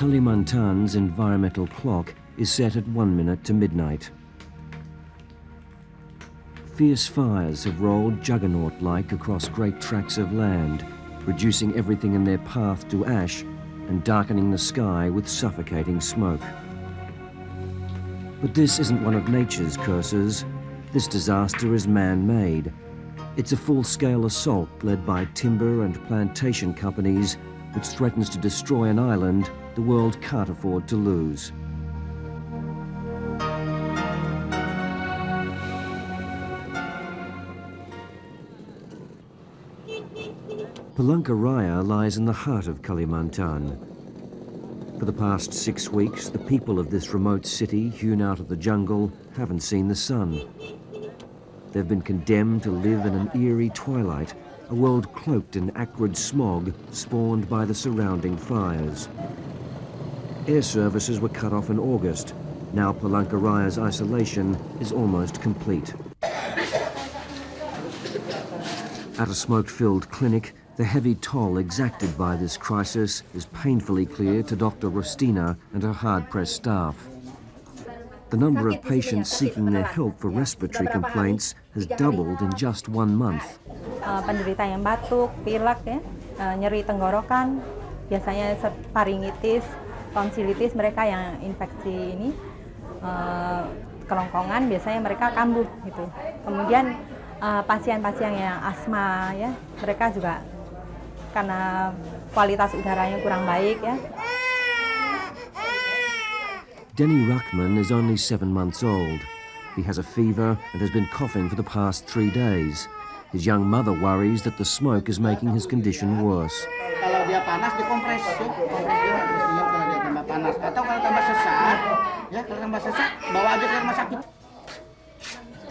Kalimantan's environmental clock is set at 1 minute to midnight. Fierce fires have rolled juggernaut-like across great tracts of land, reducing everything in their path to ash and darkening the sky with suffocating smoke. But this isn't one of nature's curses. This disaster is man-made. It's a full-scale assault led by timber and plantation companies which threatens to destroy an island the world can't afford to lose. Palangkaraya lies in the heart of Kalimantan. For the past 6 weeks, the people of this remote city, hewn out of the jungle, haven't seen the sun. They've been condemned to live in an eerie twilight, a world cloaked in acrid smog spawned by the surrounding fires. Air services were cut off in August. Now Palangkaraya's isolation is almost complete. At a smoke-filled clinic, the heavy toll exacted by this crisis is painfully clear to Dr. Rustina and her hard-pressed staff. The number of patients seeking their help for respiratory complaints has doubled in just 1 month. Penderita yang batuk, pilek, nyeri tenggorokan, biasanya faringitis, tonsilitis, mereka yang infeksi ini, kelongkongan, biasanya mereka kambuh gitu. Kemudian pasien-pasien yang asma, ya, mereka juga karena kualitas udaranya kurang baik, ya. Denny Ruckman is only 7 months old. He has a fever and has been coughing for the past 3 days. His young mother worries that the smoke is making his condition worse. Kalau dia panas dikompres, kompres dia kalau dia tambah panas atau kalau tambah sesak, ya kalau tambah sesak bawa aja ke rumah sakit.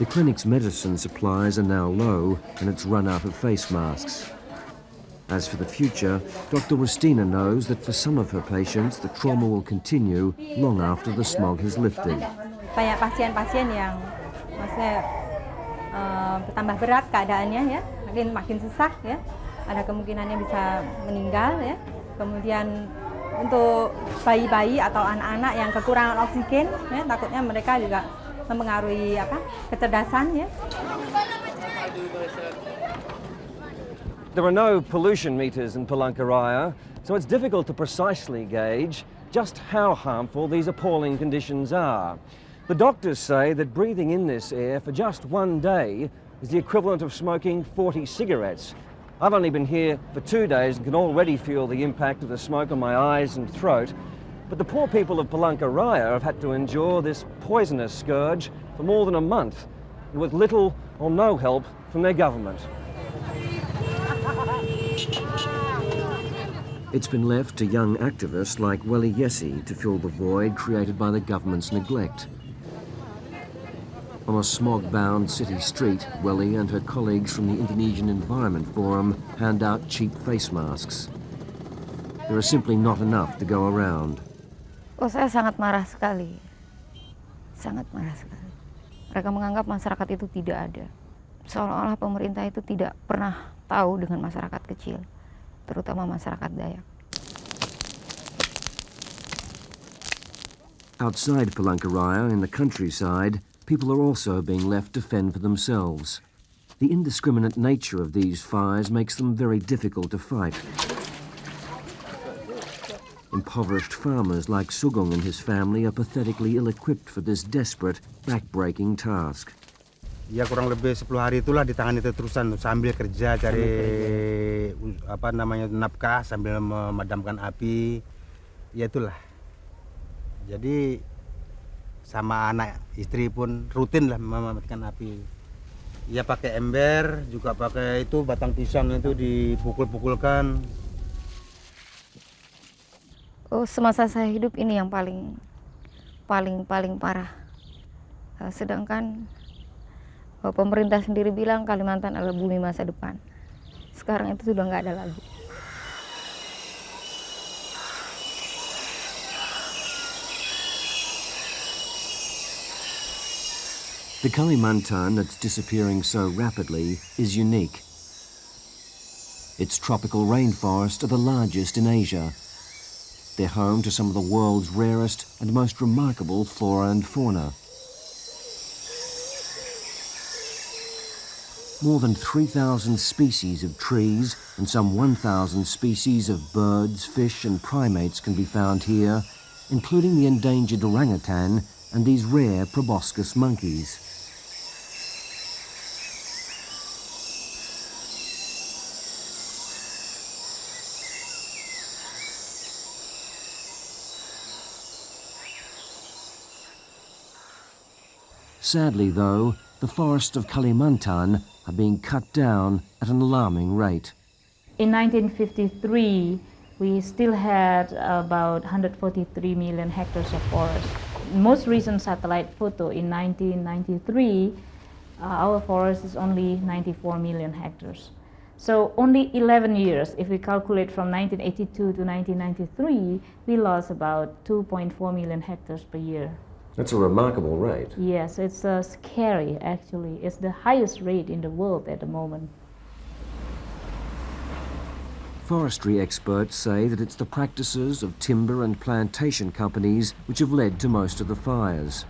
The clinic's medicine supplies are now low and it's run out of face masks. As for the future, Dr. Rustina knows that for some of her patients, the trauma will continue long after the smog has lifted. Banyak pasien-pasien yang maksudnya bertambah berat keadaannya, ya, makin sesak, ya, ada kemungkinannya bisa meninggal, ya. Kemudian untuk bayi-bayi atau anak-anak yang kekurangan oksigen, ya, takutnya mereka juga mempengaruhi kecerdasan, ya. There are no pollution meters in Palangkaraya, so it's difficult to precisely gauge just how harmful these appalling conditions are. The doctors say that breathing in this air for just 1 day is the equivalent of smoking 40 cigarettes. I've only been here for 2 days and can already feel the impact of the smoke on my eyes and throat. But the poor people of Palangkaraya have had to endure this poisonous scourge for more than a month, with little or no help from their government. It's been left to young activists like Welly Yesi to fill the void created by the government's neglect. On a smog-bound city street, Welly and her colleagues from the Indonesian Environment Forum hand out cheap face masks. There are simply not enough to go around. Oh, saya sangat marah sekali. Sangat marah sekali. Mereka menganggap masyarakat itu tidak ada. Seolah-olah pemerintah itu tidak pernah tahu dengan masyarakat kecil, terutama masyarakat Dayak. Outside Palangkaraya, in the countryside, people are also being left to fend for themselves. The indiscriminate nature of these fires makes them very difficult to fight. Impoverished farmers like Sugong and his family are pathetically ill-equipped for this desperate, back-breaking task. Ya kurang lebih 10 hari itulah ditangani terusan sambil kerja cari nafkah sambil memadamkan api. Ya itulah. Jadi sama anak istri pun rutin lah memadamkan api. Ya pakai ember, juga pakai itu batang pisang itu dipukul-pukulkan. Oh, semasa saya hidup ini yang paling parah. Sedangkan pemerintah sendiri bilang Kalimantan adalah bumi masa depan. Sekarang itu sudah nggak ada lagi. The Kalimantan that's disappearing so rapidly is unique. Its tropical rainforests are the largest in Asia. They're home to some of the world's rarest and most remarkable flora and fauna. More than 3,000 species of trees and some 1,000 species of birds, fish and primates can be found here, including the endangered orangutan and these rare proboscis monkeys. Sadly, though, the forests of Kalimantan are being cut down at an alarming rate. In 1953, we still had about 143 million hectares of forest. Most recent satellite photo in 1993, our forest is only 94 million hectares. So only 11 years, if we calculate from 1982 to 1993, we lost about 2.4 million hectares per year. That's a remarkable rate. Yes, it's scary actually. It's the highest rate in the world at the moment. Forestry experts say that it's the practices of timber and plantation companies which have led to most of the fires.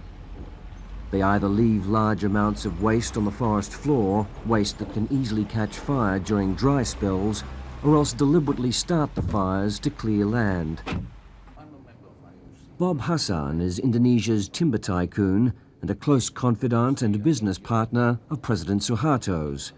They either leave large amounts of waste on the forest floor, waste that can easily catch fire during dry spells, or else deliberately start the fires to clear land. Bob Hassan is Indonesia's timber tycoon and a close confidant and business partner of President Suharto's.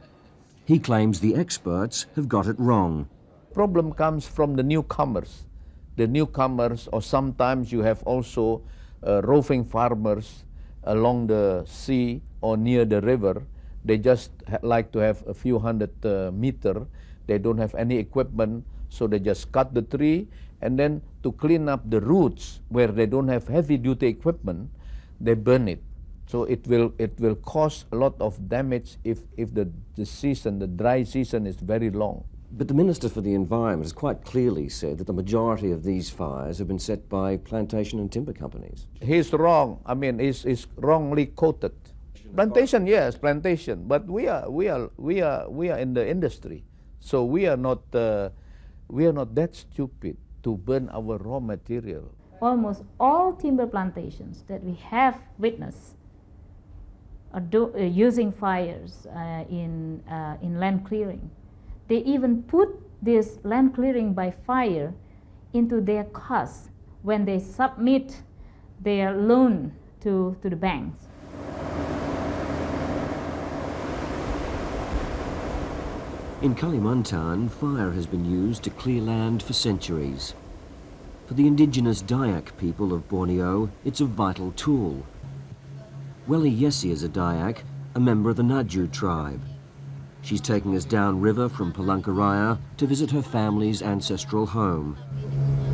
He claims the experts have got it wrong. Problem comes from the newcomers. The newcomers, or sometimes you have also roving farmers along the sea or near the river. They just like to have a few hundred meter. They don't have any equipment, so they just cut the tree, and then to clean up the roots where they don't have heavy duty equipment, they burn it. So it will cause a lot of damage if the season, the dry season, is very long. But the Minister for the Environment has quite clearly said that the majority of these fires have been set by plantation and timber companies. He's wrong. I mean, he's wrongly quoted. Plantation, yes, plantation. But we are in the industry, so we are not that stupid to burn our raw material. Almost all timber plantations that we have witnessed are using fires in land clearing. They even put this land clearing by fire into their costs when they submit their loan to the banks. In Kalimantan, fire has been used to clear land for centuries. For the indigenous Dayak people of Borneo, it's a vital tool. Welly Yesi is a Dayak, a member of the Naju tribe. She's taking us downriver from Palangkaraya to visit her family's ancestral home.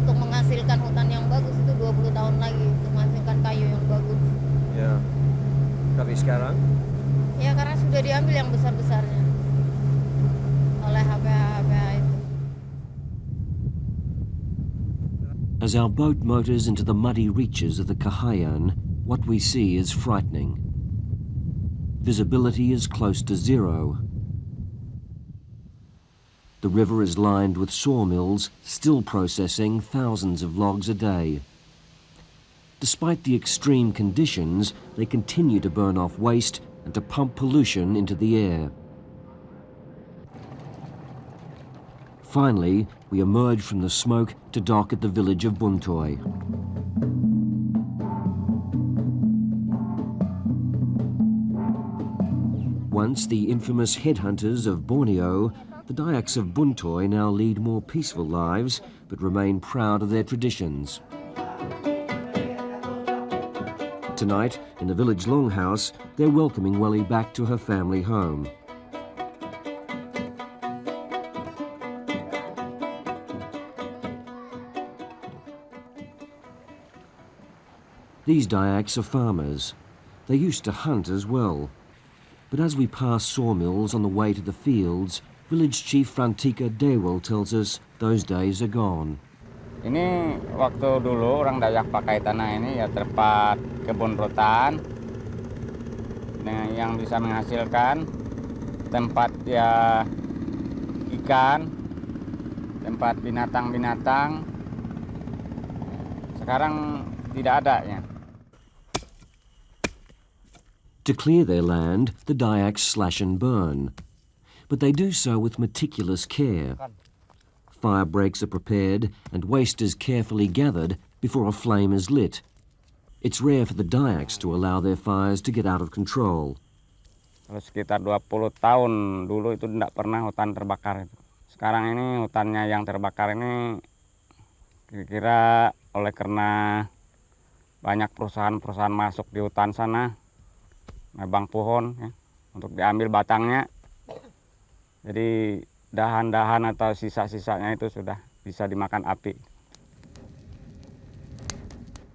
Untuk menghasilkan hutan yang bagus itu 20 tahun lagi untuk menghasilkan kayu yang bagus. Ya. Tapi sekarang? Ya karena sudah diambil yang besar-besarnya oleh HPH itu. As our boat motors into the muddy reaches of the Kahayan, what we see is frightening. Visibility is close to zero. The river is lined with sawmills, still processing thousands of logs a day. Despite the extreme conditions, they continue to burn off waste and to pump pollution into the air. Finally, we emerge from the smoke to dock at the village of Buntoy. Once the infamous headhunters of Borneo, the Dayaks of Buntoy now lead more peaceful lives, but remain proud of their traditions. Tonight, in the village longhouse, they're welcoming Welly back to her family home. These Dayaks are farmers. They used to hunt as well. But as we pass sawmills on the way to the fields, village chief Frantika Dewal tells us those days are gone. Ini waktu dulu orang Dayak pakai tanah ini ya tempat kebun rotan yang bisa menghasilkan, tempat ya ikan, tempat binatang-binatang, Sekarang tidak ada ya. To clear their land, the Dayaks slash and burn. But they do so with meticulous care. Fire breaks are prepared and waste is carefully gathered before a flame is lit. It's rare for the Dayaks to allow their fires to get out of control. Kalau sekitar 20 tahun dulu itu tidak pernah hutan terbakar. Sekarang ini hutannya yang terbakar ini kira-kira oleh karena banyak perusahaan-perusahaan masuk di hutan sana, nebang pohon ya, untuk diambil batangnya. Jadi dahan-dahan atau sisa-sisanya itu sudah bisa dimakan api.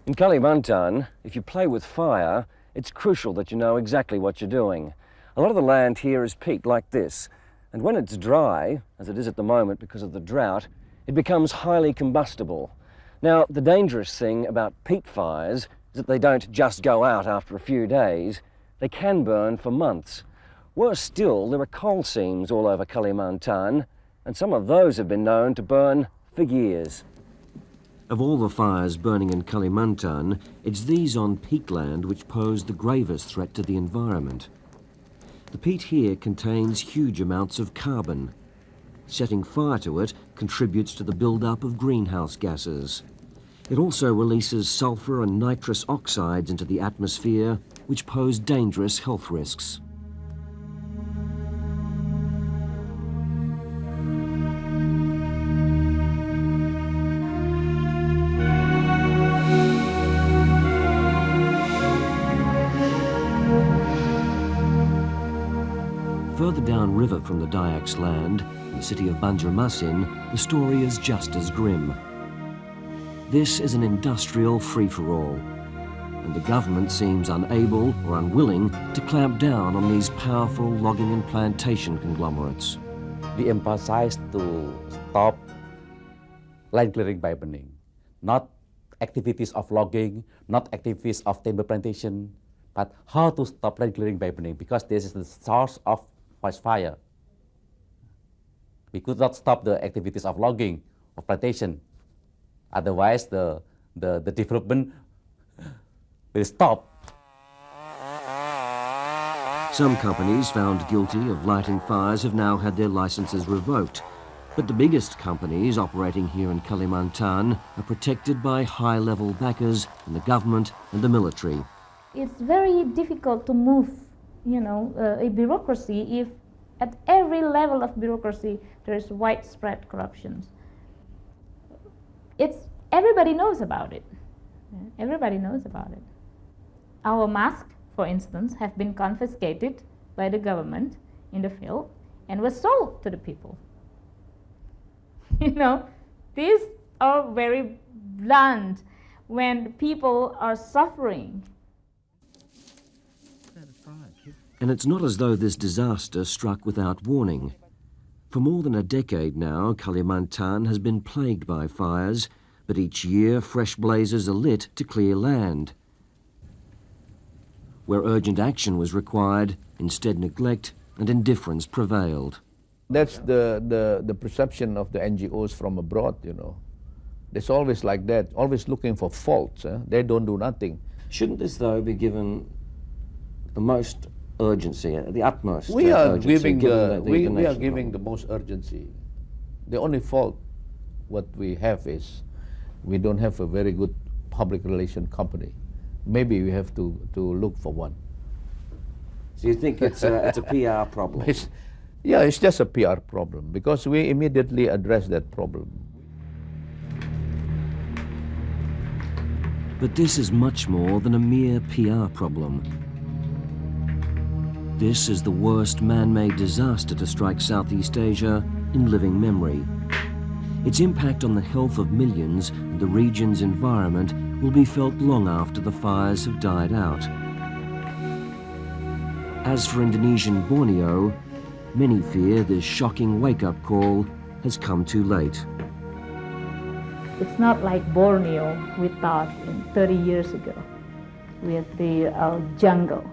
In Kalimantan, if you play with fire, it's crucial that you know exactly what you're doing. A lot of the land here is peat like this, and when it's dry, as it is at the moment because of the drought, it becomes highly combustible. Now, the dangerous thing about peat fires is that they don't just go out after a few days, they can burn for months. Worse still, there are coal seams all over Kalimantan, and some of those have been known to burn for years. Of all the fires burning in Kalimantan, it's these on peatland which pose the gravest threat to the environment. The peat here contains huge amounts of carbon. Setting fire to it contributes to the build-up of greenhouse gases. It also releases sulfur and nitrous oxides into the atmosphere, which pose dangerous health risks. Further downriver from the Dayaks' land, in the city of Banjarmasin, the story is just as grim. This is an industrial free-for-all, and the government seems unable or unwilling to clamp down on these powerful logging and plantation conglomerates. We emphasize to stop land clearing by burning, not activities of logging, not activities of timber plantation, but how to stop land clearing by burning, because this is the source of fire. We could not stop the activities of logging, of plantation. Otherwise, the development will stop. Some companies found guilty of lighting fires have now had their licenses revoked. But the biggest companies operating here in Kalimantan are protected by high-level backers in the government and the military. It's very difficult to move, a bureaucracy if at every level of bureaucracy there is widespread corruption. Everybody knows about it. Everybody knows about it. Our masks, for instance, have been confiscated by the government in the field and were sold to the people. These are very blunt when people are suffering. And it's not as though this disaster struck without warning. For more than a decade now, Kalimantan has been plagued by fires, but each year fresh blazes are lit to clear land. Where urgent action was required, instead neglect and indifference prevailed. That's the perception of the NGOs from abroad, It's always like that, always looking for faults. They don't do nothing. Shouldn't this, though, be given the most urgency, the utmost we are urgency? We are giving the most urgency. The only fault what we have is we don't have a very good public relation company. Maybe we have to look for one. So you think it's a PR problem? It's just a PR problem because we immediately address that problem. But this is much more than a mere PR problem. This is the worst man-made disaster to strike Southeast Asia in living memory. Its impact on the health of millions and the region's environment will be felt long after the fires have died out. As for Indonesian Borneo, many fear this shocking wake-up call has come too late. It's not like Borneo we thought 30 years ago with the jungle.